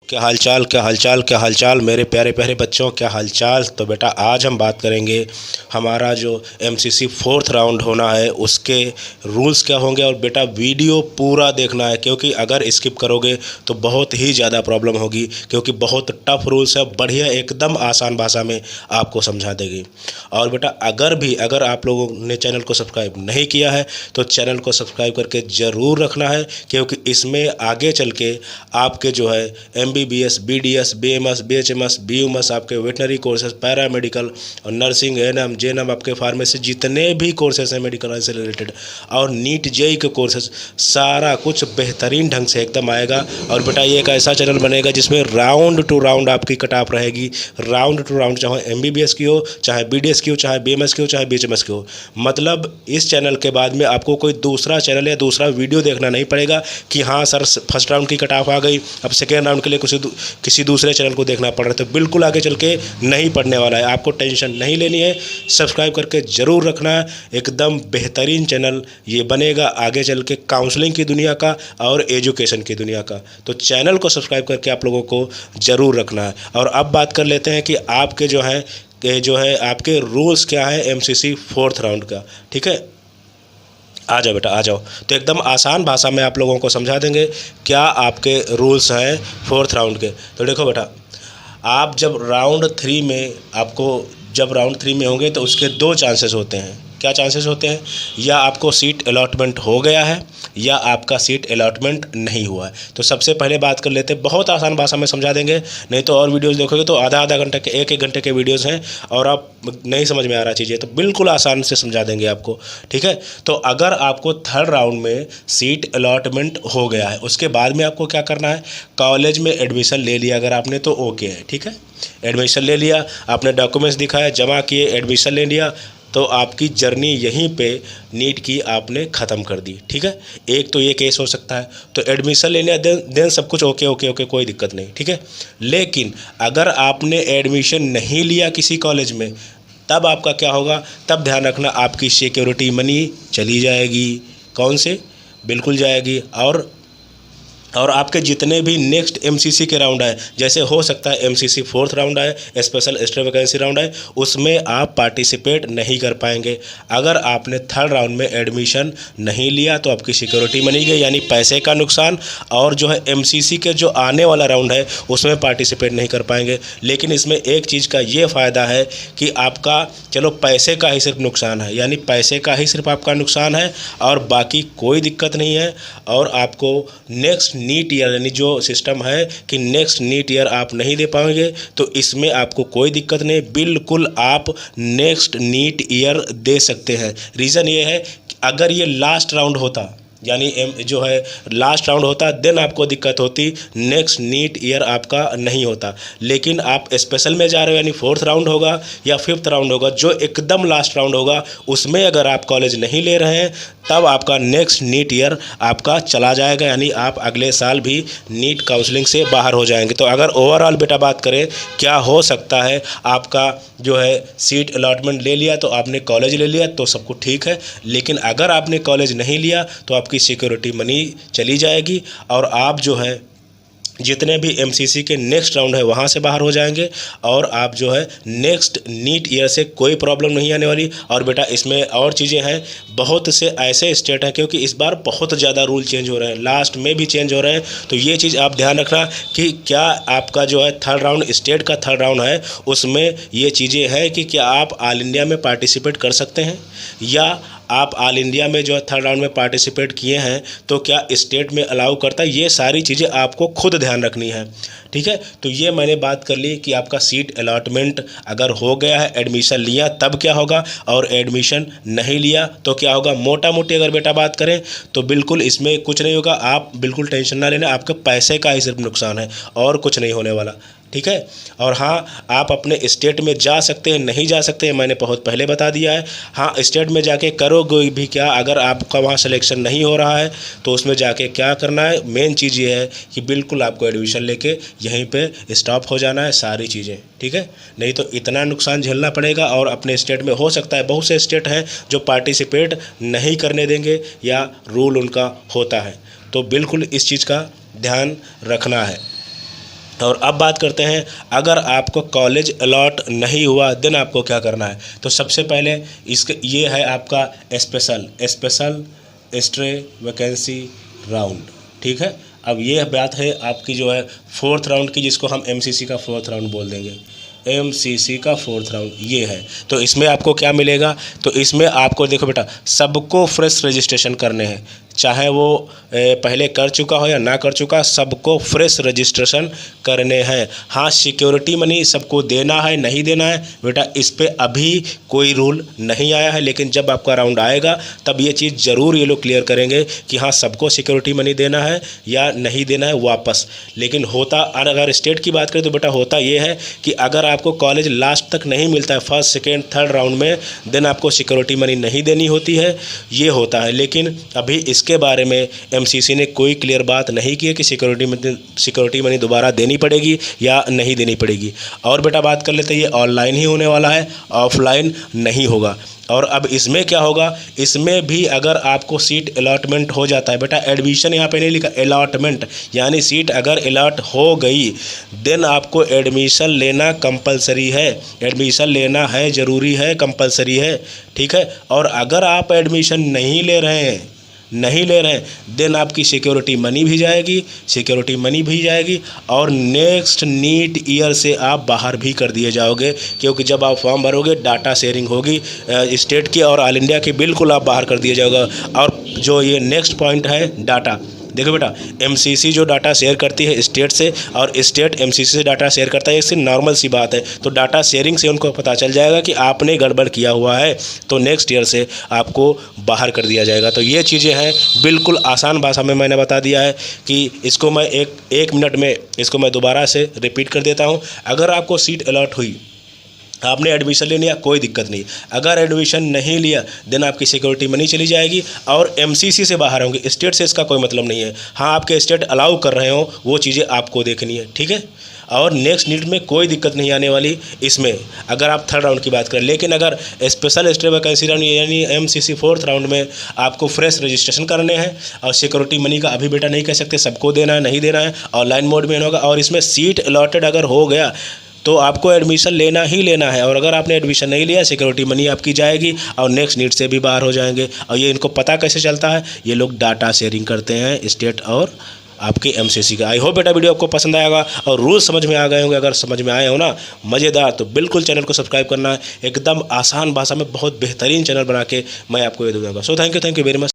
क्या हालचाल, क्या हालचाल, क्या हालचाल मेरे प्यारे प्यारे बच्चों, क्या हालचाल। तो बेटा आज हम बात करेंगे हमारा जो एमसीसी फोर्थ राउंड होना है उसके रूल्स क्या होंगे। और बेटा वीडियो पूरा देखना है, क्योंकि अगर स्किप करोगे तो बहुत ही ज़्यादा प्रॉब्लम होगी, क्योंकि बहुत टफ रूल्स है। बढ़िया एकदम आसान भाषा में आपको समझा देगी। और बेटा अगर आप लोगों ने चैनल को सब्सक्राइब नहीं किया है तो चैनल को सब्सक्राइब करके ज़रूर रखना है, क्योंकि इसमें आगे चल के आपके जो है MBBS, BDS, BMS, BHMS, BUMS, आपके वेटनरी कोर्सेज, पैरामेडिकल और नर्सिंग, ANM, JNM, आपके फार्मेसी, जितने भी कोर्सेज हैं मेडिकल से रिलेटेड, और नीट जेई के कोर्सेज, सारा कुछ बेहतरीन ढंग से एकदम आएगा। और बेटा ये एक ऐसा चैनल बनेगा जिसमें राउंड टू राउंड आपकी कट ऑफ रहेगी, राउंड टू राउंड, चाहे MBBS की हो, चाहे BDS की हो, चाहे BMS की हो, चाहे BHMS की हो। मतलब इस चैनल के बाद में आपको कोई दूसरा चैनल या दूसरा वीडियो देखना नहीं पड़ेगा कि हाँ सर फर्स्ट राउंड की कट ऑफ आ गई, अब सेकेंड राउंड के लिए किसी दूसरे चैनल को देखना पड़ रहा है। तो बिल्कुल आगे चल के नहीं पड़ने वाला है, आपको टेंशन नहीं लेनी है। सब्सक्राइब करके ज़रूर रखना है, एकदम बेहतरीन चैनल ये बनेगा आगे चल के काउंसलिंग की दुनिया का और एजुकेशन की दुनिया का। तो चैनल को सब्सक्राइब करके आप लोगों को ज़रूर रखना है। और अब बात कर लेते हैं कि आपके जो है आपके रूल्स क्या है एमसीसी फोर्थ राउंड का। ठीक है, आ जाओ बेटा आ जाओ। तो एकदम आसान भाषा में आप लोगों को समझा देंगे क्या आपके रूल्स हैं फोर्थ राउंड के। तो देखो बेटा, आप जब राउंड थ्री में होंगे तो उसके दो चांसेस होते हैं। क्या चांसेस होते हैं? या आपको सीट अलॉटमेंट हो गया है या आपका सीट अलॉटमेंट नहीं हुआ है। तो सबसे पहले बात कर लेते हैं, बहुत आसान भाषा में समझा देंगे, नहीं तो और वीडियोस देखोगे तो आधा घंटे के, एक घंटे के वीडियोस हैं और आप नहीं समझ में आ रहा चीज़ें, तो बिल्कुल आसान से समझा देंगे आपको। ठीक है, तो अगर आपको थर्ड राउंड में सीट अलॉटमेंट हो गया है, उसके बाद में आपको क्या करना है, कॉलेज में एडमिशन ले लिया अगर आपने तो ओके है। ठीक है, एडमिशन ले लिया, आपने डॉक्यूमेंट्स दिखाया, जमा किए, एडमिशन ले लिया, तो आपकी जर्नी यहीं पे नीट की आपने ख़त्म कर दी। ठीक है, एक तो ये केस हो सकता है। तो एडमिशन ले लिया, देन सब कुछ ओके ओके ओके, कोई दिक्कत नहीं। ठीक है, लेकिन अगर आपने एडमिशन नहीं लिया किसी कॉलेज में, तब आपका क्या होगा, तब ध्यान रखना आपकी सिक्योरिटी मनी चली जाएगी। कौन से? बिल्कुल जाएगी। और आपके जितने भी नेक्स्ट एमसीसी के राउंड आए, जैसे हो सकता है एमसीसी फोर्थ राउंड आए, स्पेशल एक्स्ट्रा वैकेंसी राउंड आए, उसमें आप पार्टिसिपेट नहीं कर पाएंगे। अगर आपने थर्ड राउंड में एडमिशन नहीं लिया तो आपकी सिक्योरिटी मनी गई, यानी पैसे का नुकसान। और जो है एमसीसी के जो आने वाला राउंड है उसमें पार्टिसिपेट नहीं कर पाएंगे। लेकिन इसमें एक चीज़ का ये फ़ायदा है कि आपका चलो पैसे का ही सिर्फ नुकसान है, यानी पैसे का ही सिर्फ आपका नुकसान है और बाकी कोई दिक्कत नहीं है। और आपको नेक्स्ट नीट ईयर, यानी जो सिस्टम है कि नेक्स्ट नीट ईयर आप नहीं दे पाएंगे, तो इसमें आपको कोई दिक्कत नहीं, बिल्कुल आप नेक्स्ट नीट ईयर दे सकते हैं। रीज़न ये है कि अगर ये लास्ट राउंड होता, यानी जो है लास्ट राउंड होता, देन आपको दिक्कत होती, नेक्स्ट नीट ईयर आपका नहीं होता। लेकिन आप स्पेशल में जा रहे हो, यानी फोर्थ राउंड होगा या फिफ्थ राउंड होगा, जो एकदम लास्ट राउंड होगा, उसमें अगर आप कॉलेज नहीं ले रहे हैं, तब आपका नेक्स्ट नीट ईयर आपका चला जाएगा, यानी आप अगले साल भी नीट काउंसलिंग से बाहर हो जाएंगे। तो अगर ओवरऑल बेटा बात करें क्या हो सकता है, आपका जो है सीट अलॉटमेंट ले लिया तो आपने कॉलेज ले लिया तो सब कुछ ठीक है, लेकिन अगर आपने कॉलेज नहीं लिया तो आपकी सिक्योरिटी मनी चली जाएगी और आप जो है जितने भी एमसीसी के नेक्स्ट राउंड है वहाँ से बाहर हो जाएंगे और आप जो है नेक्स्ट नीट ईयर से कोई प्रॉब्लम नहीं आने वाली। और बेटा इसमें और चीज़ें हैं, बहुत से ऐसे स्टेट हैं, क्योंकि इस बार बहुत ज़्यादा रूल चेंज हो रहे हैं, लास्ट में भी चेंज हो रहे हैं, तो ये चीज़ आप ध्यान रखना कि क्या आपका जो है थर्ड राउंड, स्टेट का थर्ड राउंड है, उसमें ये चीज़ें हैं कि क्या आप ऑल इंडिया में पार्टिसिपेट कर सकते हैं, या आप ऑल इंडिया में जो है थर्ड राउंड में पार्टिसिपेट किए हैं तो क्या स्टेट में अलाउ करता है। ये सारी चीज़ें आपको खुद ध्यान रखनी है। ठीक है, तो ये मैंने बात कर ली कि आपका सीट अलॉटमेंट अगर हो गया है, एडमिशन लिया तब क्या होगा, और एडमिशन नहीं लिया तो क्या होगा। मोटा मोटी अगर बेटा बात करें तो बिल्कुल इसमें कुछ नहीं होगा, आप बिल्कुल टेंशन ना लेना, आपके पैसे का ही सिर्फ नुकसान है और कुछ नहीं होने वाला। ठीक है, और हाँ आप अपने स्टेट में जा सकते हैं, नहीं जा सकते हैं मैंने बहुत पहले बता दिया है। हाँ, स्टेट में जाके करोगे भी क्या, अगर आपका वहाँ सिलेक्शन नहीं हो रहा है तो उसमें जाके क्या करना है, मेन चीज़ ये है कि बिल्कुल आपको एडमिशन लेके यहीं पे स्टॉप हो जाना है सारी चीज़ें। ठीक है, नहीं तो इतना नुकसान झेलना पड़ेगा। और अपने स्टेट में हो सकता है बहुत से स्टेट हैं जो पार्टिसिपेट नहीं करने देंगे या रूल उनका होता है, तो बिल्कुल इस चीज़ का ध्यान रखना है। और अब बात करते हैं, अगर आपको कॉलेज अलॉट नहीं हुआ देन आपको क्या करना है। तो सबसे पहले इसके ये है आपका स्पेशल स्टे वैकेंसी राउंड, ठीक है। अब ये बात है आपकी जो है 4th राउंड की, जिसको हम MCC का 4th राउंड बोल देंगे। MCC का 4th राउंड ये है। तो इसमें आपको क्या मिलेगा, तो इसमें आपको देखो बेटा, सबको फ्रेश रजिस्ट्रेशन करने हैं, चाहे वो पहले कर चुका हो या ना कर चुका, सबको फ्रेश रजिस्ट्रेशन करने हैं। हाँ, सिक्योरिटी मनी सबको देना है नहीं देना है बेटा, इस पे अभी कोई रूल नहीं आया है, लेकिन जब आपका राउंड आएगा तब ये चीज़ ज़रूर ये लोग क्लियर करेंगे कि हाँ सबको सिक्योरिटी मनी देना है या नहीं देना है वापस। लेकिन होता, अगर स्टेट की बात करें तो बेटा होता ये है कि अगर आपको कॉलेज लास्ट तक नहीं मिलता है 1st, 2nd, 3rd राउंड में, देन आपको सिक्योरिटी मनी नहीं देनी होती है, ये होता है। लेकिन अभी इसके बारे में MCC ने कोई क्लियर बात नहीं की है कि सिक्योरिटी मनी दोबारा देनी पड़ेगी या नहीं देनी पड़ेगी। और बेटा बात कर लेते हैं, ये ऑनलाइन ही होने वाला है, ऑफलाइन नहीं होगा। और अब इसमें क्या होगा, इसमें भी अगर आपको सीट अलॉटमेंट हो जाता है बेटा, एडमिशन यहाँ पे नहीं लिखा, अलॉटमेंट यानी सीट अगर अलॉट हो गई देन आपको एडमिशन लेना कंपलसरी है, एडमिशन लेना है, ज़रूरी है, कंपलसरी है, ठीक है। और अगर आप एडमिशन नहीं ले रहे हैं देन आपकी सिक्योरिटी मनी भी जाएगी और नेक्स्ट नीट ईयर से आप बाहर भी कर दिए जाओगे, क्योंकि जब आप फॉर्म भरोगे डाटा शेयरिंग होगी स्टेट की और ऑल इंडिया की, बिल्कुल आप बाहर कर दिए जाओगे। और जो ये नेक्स्ट पॉइंट है डाटा, देखो बेटा, MCC जो डाटा शेयर करती है स्टेट से और स्टेट MCC से डाटा शेयर करता है, इससे नॉर्मल सी बात है। तो डाटा शेयरिंग से उनको पता चल जाएगा कि आपने गड़बड़ किया हुआ है, तो नेक्स्ट ईयर से आपको बाहर कर दिया जाएगा। तो ये चीज़ें हैं, बिल्कुल आसान भाषा में मैंने बता दिया है कि इसको मैं एक मिनट में इसको मैं दोबारा से रिपीट कर देता हूँ। अगर आपको सीट अलॉट हुई, आपने एडमिशन ले लिया, कोई दिक्कत नहीं। अगर एडमिशन नहीं लिया देन आपकी सिक्योरिटी मनी चली जाएगी और MCC से बाहर होंगे, स्टेट से इसका कोई मतलब नहीं है। हाँ, आपके स्टेट अलाउ कर रहे हो वो चीज़ें आपको देखनी है, ठीक है। और नेक्स्ट नीट में कोई दिक्कत नहीं आने वाली इसमें, अगर आप 3rd राउंड की बात करें। लेकिन अगर स्पेशल स्टे वैकेंसी राउंड यानी MCC 4th राउंड में आपको फ्रेश रजिस्ट्रेशन करने हैं और सिक्योरिटी मनी का अभी बेटा नहीं कह सकते सबको देना है नहीं देना है, ऑनलाइन मोड में होगा। और इसमें सीट अलॉटेड अगर हो गया तो आपको एडमिशन लेना ही लेना है, और अगर आपने एडमिशन नहीं लिया सिक्योरिटी मनी आपकी जाएगी और नेक्स्ट नीट से भी बाहर हो जाएंगे। और ये इनको पता कैसे चलता है, ये लोग डाटा शेयरिंग करते हैं स्टेट और आपकी MCC का। आई होप बेटा वीडियो आपको पसंद आएगा और रूल समझ में आ गए होंगे। अगर समझ में आए हो ना मज़ेदार, तो बिल्कुल चैनल को सब्सक्राइब करना है। एकदम आसान भाषा में बहुत बेहतरीन चैनल बना के मैं आपको ये दूंगा। So thank you very much.